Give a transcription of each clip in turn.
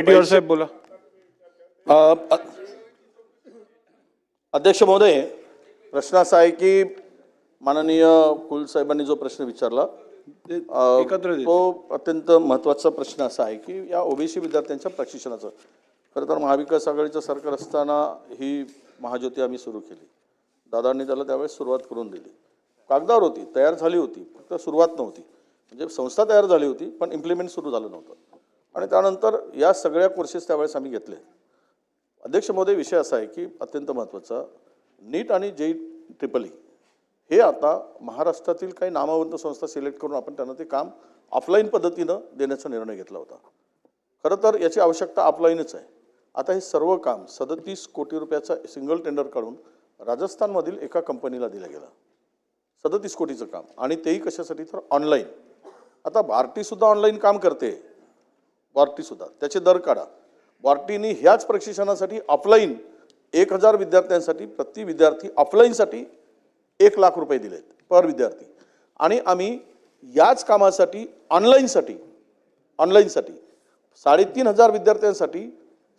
साहेब बोला. अध्यक्ष महोदय, प्रश्न असा आहे की माननीय कुल साहेबांनी जो प्रश्न विचारला तो अत्यंत महत्त्वाचा प्रश्न असा आहे की या ओबीसी विद्यार्थ्यांच्या प्रशिक्षणाचं खरं तर महाविकास आघाडीचं सरकार असताना ही महाज्योती आम्ही सुरू केली. दादांनी त्याला त्यावेळेस सुरुवात करून दिली. कागदावर होती, तयार झाली होती, फक्त सुरुवात नव्हती. म्हणजे संस्था तयार झाली होती पण इम्प्लिमेंट सुरू झालं नव्हतं. आणि त्यानंतर या सगळ्या कोर्सेस त्यावेळेस आम्ही घेतले. अध्यक्ष महोदय, विषय असा आहे की अत्यंत महत्त्वाचा नीट आणि JEE हे आता महाराष्ट्रातील काही नामवंत संस्था सिलेक्ट करून आपण त्यांना ते काम ऑफलाईन पद्धतीनं देण्याचा निर्णय घेतला होता. खरं तर याची आवश्यकता ऑफलाईनच आहे. आता हे सर्व काम 37 कोटी रुपयाचा सिंगल टेंडर काढून राजस्थानमधील एका कंपनीला दिलं गेलं. 37 कोटीचं काम, आणि तेही कशासाठी तर ऑनलाईन. आता बार्टीसुद्धा ऑनलाईन काम करते. बार्टीसुद्धा त्याचे दर काढा. बार्टीनी ह्याच प्रशिक्षणासाठी ऑफलाईन 1000 विद्यार्थ्यांसाठी प्रति विद्यार्थी ऑफलाईनसाठी 1 लाख रुपये दिलेत पर विद्यार्थी. आणि आम्ही याच कामासाठी ऑनलाईनसाठी 3500 विद्यार्थ्यांसाठी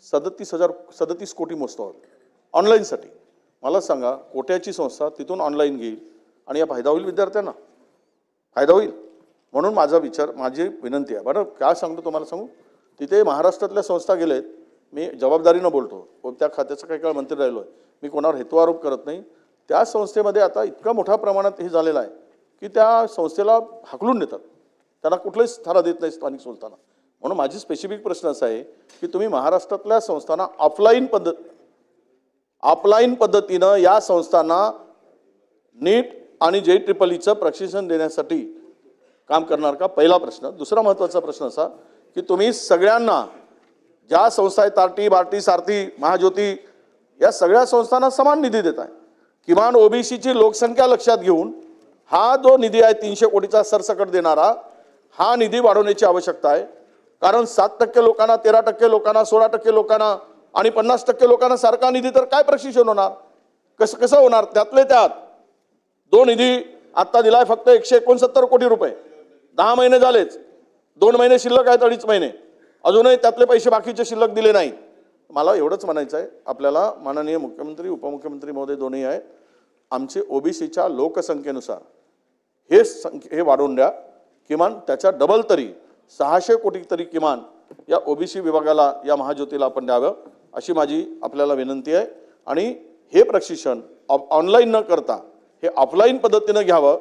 37 कोटी मोजतो आहोत ऑनलाईनसाठी. मला सांगा, कोट्याची संस्था तिथून ऑनलाईन घेईल आणि या फायदा होईल विद्यार्थ्यांना? फायदा होईल. म्हणून माझी विनंती आहे. बरं, काय सांगतो तुम्हाला सांगू, तिथे महाराष्ट्रातल्या संस्था गेलेत. मी जबाबदारीनं बोलतो, त्या खात्याचा काही काळ मंत्री राहिलो आहे. मी कोणावर हेतुआरोप करत नाही. त्या संस्थेमध्ये आता इतका मोठ्या प्रमाणात हे झालेलं आहे की त्या संस्थेला हाकलून देतात. त्यांना कुठलाही थारा देत नाही स्थानिक संस्थांना. म्हणून माझी स्पेसिफिक प्रश्न असा आहे की तुम्ही महाराष्ट्रातल्या संस्थांना ऑफलाईन पद्धतीनं या संस्थांना नीट आणि JEE प्रशिक्षण देण्यासाठी काम करणार का? पहिला प्रश्न. दुसरा महत्त्वाचा प्रश्न असा की तुम्ही सगळ्यांना, ज्या संस्था आहेत तार्टी, बार्टी, सारथी, महाज्योती, या सगळ्या संस्थांना समान निधी देत आहे. किमान ओबीसीची लोकसंख्या लक्षात घेऊन हा जो निधी आहे 300 कोटीचा सरसकट देणारा, हा निधी वाढवण्याची आवश्यकता आहे. कारण 7% लोकांना, 13% लोकांना, 16% लोकांना आणि 50% लोकांना सारखा निधी तर काय प्रशिक्षण होणार? कसं होणार? त्यातले त्यात जो निधी आत्ता दिलाय फक्त 169 कोटी रुपये. 10 महिने झालेच, 2 महिने शिल्लक आहेत, 2.5 महिने अजूनही त्यातले पैसे बाकीचे शिल्लक दिले नाहीत. मला एवढंच म्हणायचं आहे आपल्याला, माननीय मुख्यमंत्री, उपमुख्यमंत्री महोदय दोन्ही आहेत, आमचे ओबीसीच्या लोकसंख्येनुसार हे वाढवून द्या. किमान त्याच्या डबल तरी 600 कोटी तरी किमान या ओबीसी विभागाला, या महाज्योतीला आपण द्यावं, अशी माझी आपल्याला विनंती आहे. आणि हे प्रशिक्षण ऑनलाईन न करता हे ऑफलाईन पद्धतीनं घ्यावं,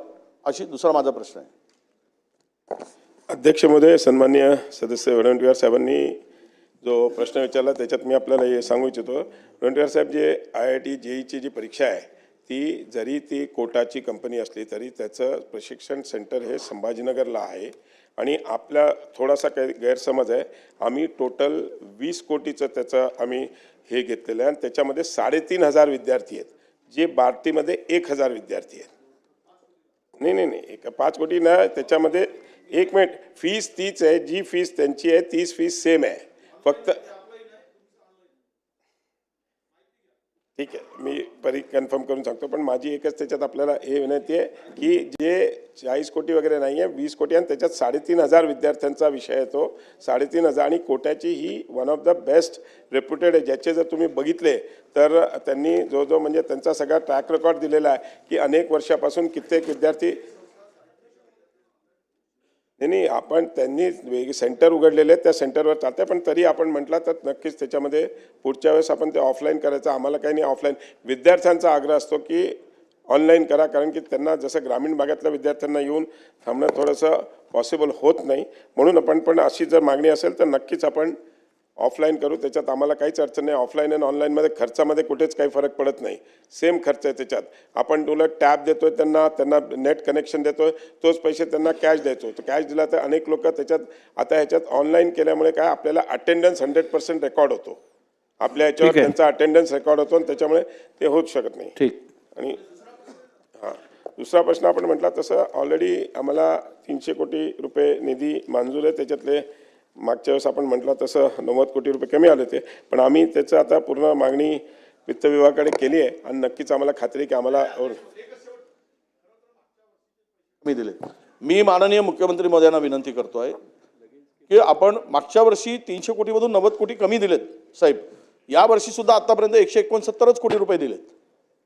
अशी दुसरा माझा प्रश्न आहे. अध्यक्ष महोदय, सन्माननीय सदस्य वडवंटीवार साहेबांनी जो प्रश्न विचारला त्याच्यात मी आपल्याला हे सांगू इच्छितो. वडवंटीवार साहेब, जे IIT JEEची जी परीक्षा आहे ती जरी ती कोटाची कंपनी असली तरी त्याचं प्रशिक्षण सेंटर हे संभाजीनगरला आहे. आणि आपला थोडासा काही गैरसमज आहे. आम्ही टोटल 20 कोटीचं त्याचं आम्ही हे घेतलेलं आहे आणि त्याच्यामध्ये 3500 विद्यार्थी आहेत, जे बार्टीमध्ये 1000 विद्यार्थी आहेत. नाही 5 कोटी ना, त्याच्यामध्ये 1 मिनिट, फीस तीच आहे. जी फीस त्यांची आहे तीच फीस सेम आहे. फक्त ठीक आहे, मी कन्फर्म करून सांगतो. पण माझी एकच त्याच्यात आपल्याला हे विनंती आहे की जे 40 कोटी वगैरे नाही आहे, 20 कोटी, आणि त्याच्यात 3500 विद्यार्थ्यांचा विषय आहे तो. 3500 आणि कोट्याची ही one of the best reputed आहे, ज्याचे जर तुम्ही बघितले तर त्यांनी जो म्हणजे त्यांचा सगळा ट्रॅक रेकॉर्ड दिलेला आहे की अनेक वर्षापासून कित्येक विद्यार्थी. नाही, आपण त्यांनी सेंटर उघडलेले आहेत, त्या सेंटरवर चालतं आहे. पण तरी आपण म्हटलं तर नक्कीच त्याच्यामध्ये पुढच्या वेळेस आपण ते ऑफलाईन करायचं. आम्हाला काही नाही, ऑफलाईन विद्यार्थ्यांचा आग्रह असतो की ऑनलाईन करा, कारण की त्यांना जसं ग्रामीण भागातल्या विद्यार्थ्यांना येऊन थांबणं थोडंसं पॉसिबल होत नाही. म्हणून पण अशी जर मागणी असेल तर नक्कीच आपण ऑफलाईन करू. त्याच्यात आम्हाला काहीच अडचण नाही. ऑफलाईन आणि ऑनलाईनमध्ये खर्चामध्ये कुठेच काही फरक पडत नाही. सेम खर्च आहे त्याच्यात. आपण उलट टॅब देतो आहे त्यांना नेट कनेक्शन देतो आहे, तोच पैसे त्यांना कॅश द्यायचो. तर कॅश दिला तर अनेक लोक त्याच्यात, आता ह्याच्यात ऑनलाईन केल्यामुळे काय आपल्याला अटेंडन्स 100% रेकॉर्ड होतो. आपल्या ह्याच्यावर त्यांचा अटेंडन्स रेकॉर्ड होतो आणि त्याच्यामुळे ते होऊच शकत नाही. ठीक. आणि हां, दुसरा प्रश्न आपण म्हटला तसं ऑलरेडी आम्हाला 300 कोटी रुपये निधी मंजूर आहे. त्याच्यातले मागच्या वेळेस आपण म्हटलं तसं 90 कोटी रुपये कमी आले होते. पण आम्ही त्याचं आता पूर्ण मागणी वित्त विभागाकडे केली आहे आणि नक्कीच आम्हाला खात्री की आम्हाला मी दिले. मी माननीय मुख्यमंत्री महोदयांना विनंती करतोय की आपण मागच्या वर्षी 300 कोटीमधून 90 कोटी कमी दिलेत साहेब. या वर्षी सुद्धा आतापर्यंत 169 कोटी रुपये दिलेत.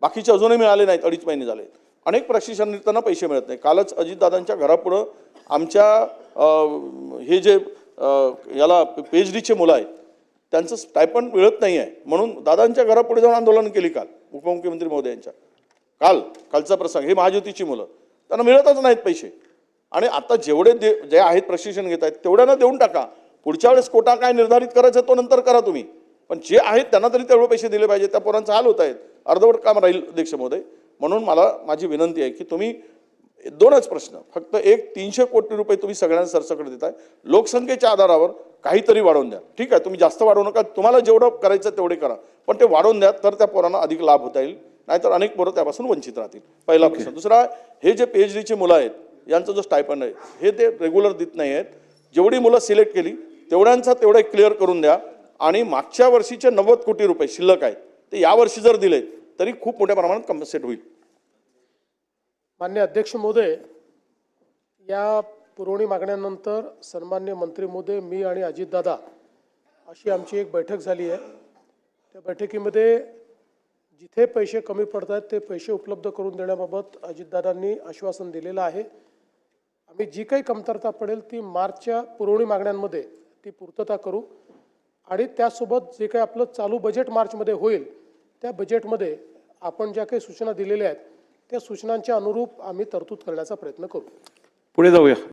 बाकीचे अजूनही मिळाले नाहीत. 2.5 महिने झाले. अनेक प्रशिक्षणार्थींना पैसे मिळत नाही. कालच अजितदादांच्या घरापुढं आमच्या हे जे याला PhDचे मुलं आहेत त्यांचं स्टायपंड मिळत नाही आहे म्हणून दादांच्या घरापुढे जाऊन आंदोलन केली काल उपमुख्यमंत्री महोदयांच्या. कालचा प्रसंग. हे महाज्योतीची मुलं, त्यांना मिळतच नाहीत पैसे. आणि आता जेवढे जे आहेत प्रशिक्षण घेत आहेत तेवढ्यांना देऊन टाका. पुढच्या वेळेस कोटा काय निर्धारित करायचा तो नंतर करा तुम्ही, पण जे आहेत त्यांना तरी तेवढे पैसे दिले पाहिजे. त्या पोरांचा हाल होत आहेत. अर्धवट काम राहील अध्यक्ष महोदय. म्हणून माझी विनंती आहे की तुम्ही 2च प्रश्न, फक्त 300 कोटी रुपये तुम्ही सगळ्यांना सरसकट देताय. लोकसंख्येच्या आधारावर काहीतरी वाढवून द्या. ठीक आहे, तुम्ही जास्त वाढवू नका. तुम्हाला जेवढं करायचं तेवढे करा, पण ते वाढवून द्या तर त्या पोरांना अधिक लाभ होता येईल. नाहीतर अनेक पोरं त्यापासून वंचित राहतील. पहिला प्रश्न. दुसरा, हे जे PhDचे मुलं आहेत यांचं जो स्टायपंड आहे हे ते रेग्युलर देत नाही आहेत. जेवढी मुलं सिलेक्ट केली तेवढ्यांचा तेवढं क्लिअर करून द्या. आणि मागच्या वर्षीचे 90 कोटी रुपये शिल्लक आहेत ते यावर्षी जर दिले तरी खूप मोठ्या प्रमाणात कम्पन्सेट होईल. माननीय अध्यक्ष महोदय, या पुरवणी मागण्यानंतर सन्मान्य मंत्री महोदय, मी आणि अजितदादा अशी आमची एक बैठक झाली आहे. त्या बैठकीमध्ये जिथे पैसे कमी पडत आहेत ते पैसे उपलब्ध करून देण्याबाबत अजितदादांनी आश्वासन दिलेलं आहे. आम्ही जी काही कमतरता पडेल ती मार्चच्या पुरवणी मागण्यांमध्ये ती पूर्तता करू. आणि त्यासोबत जे काही आपलं चालू बजेट मार्चमध्ये होईल त्या बजेटमध्ये आपण ज्या काही सूचना दिलेल्या आहेत त्या सूचनांच्या अनुरूप आम्ही तरतूद करण्याचा प्रयत्न करू. पुढे जाऊया.